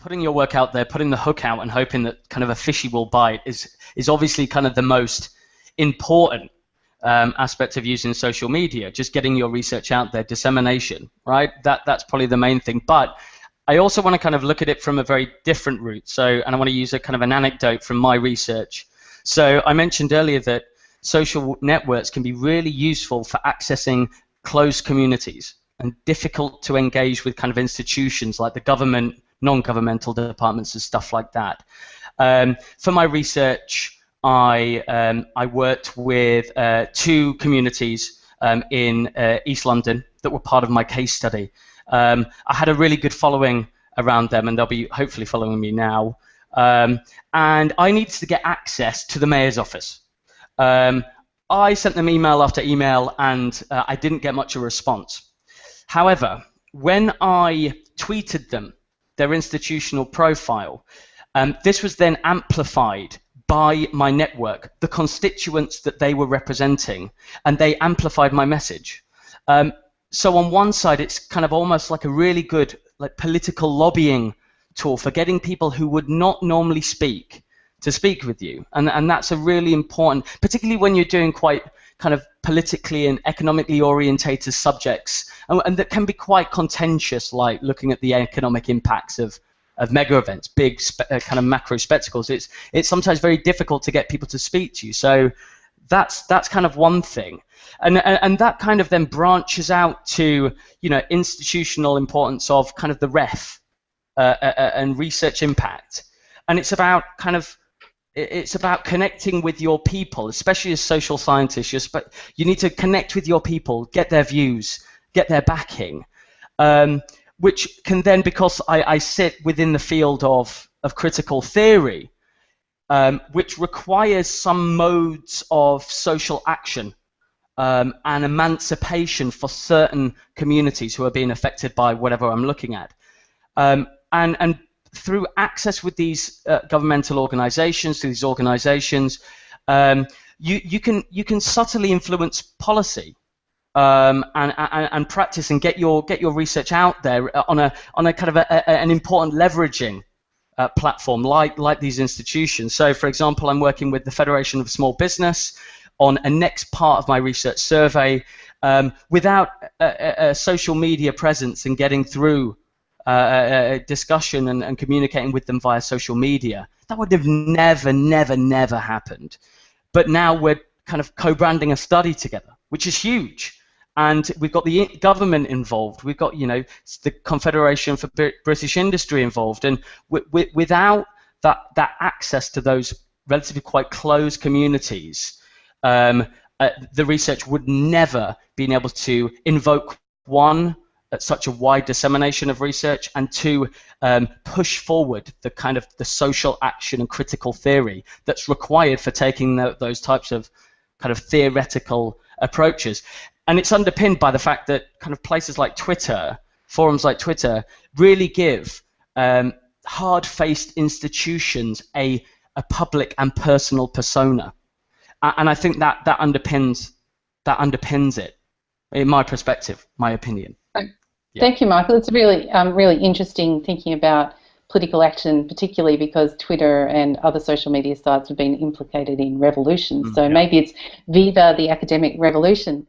putting your work out there, putting the hook out and hoping that kind of a fishy will bite is obviously kind of the most important aspect of using social media, just getting your research out there, dissemination, right? That's probably the main thing. But I also want to kind of look at it from a very different route. So, and I want to use a kind of an anecdote from my research. So I mentioned earlier that social networks can be really useful for accessing closed communities and difficult to engage with kind of institutions like the government, non-governmental departments and stuff like that. For my research, I worked with 2 communities in East London that were part of my case study. I had a really good following around them, and they'll be hopefully following me now. And I needed to get access to the mayor's office. I sent them email after email, and I didn't get much of a response. However, when I tweeted them their institutional profile, this was then amplified by my network, the constituents that they were representing, and they amplified my message. So on one side, it's kind of almost like a really good political lobbying tool for getting people who would not normally speak to speak with you, and that's a really important, particularly when you're doing quite kind of politically and economically orientated subjects, and that can be quite contentious, like looking at the economic impacts of mega events, big kind of macro spectacles. It's sometimes very difficult to get people to speak to you. So that's kind of one thing, and that kind of then branches out to, you know, institutional importance of kind of the ref and research impact, and it's about kind of connecting with your people, especially as social scientists. But you need to connect with your people, get their views, get their backing, which can then, because I sit within the field of critical theory, which requires some modes of social action and emancipation for certain communities who are being affected by whatever I'm looking at. And through access with these governmental organizations, through these organizations, you can subtly influence policy and practice and get your research out there on a kind of an important leveraging platform like these institutions. So, for example, I'm working with the Federation of Small Business on a next part of my research survey. Without a social media presence and getting through a discussion and communicating with them via social media, that would have never happened. But now we're kind of co-branding a study together, which is huge. And we've got the government involved. We've got, you know, the Confederation for British Industry involved. And without that access to those relatively quite closed communities, the research would never been able to invoke, one, such a wide dissemination of research, and two, push forward the kind of the social action and critical theory that's required for taking those types of kind of theoretical approaches. And it's underpinned by the fact that kind of places like Twitter, forums like Twitter, really give hard-faced institutions a public and personal persona. And I think that underpins it, in my perspective, my opinion. Yeah. Thank you, Michael. It's really really interesting thinking about political action, particularly because Twitter and other social media sites have been implicated in revolutions. So maybe it's viva the academic revolution.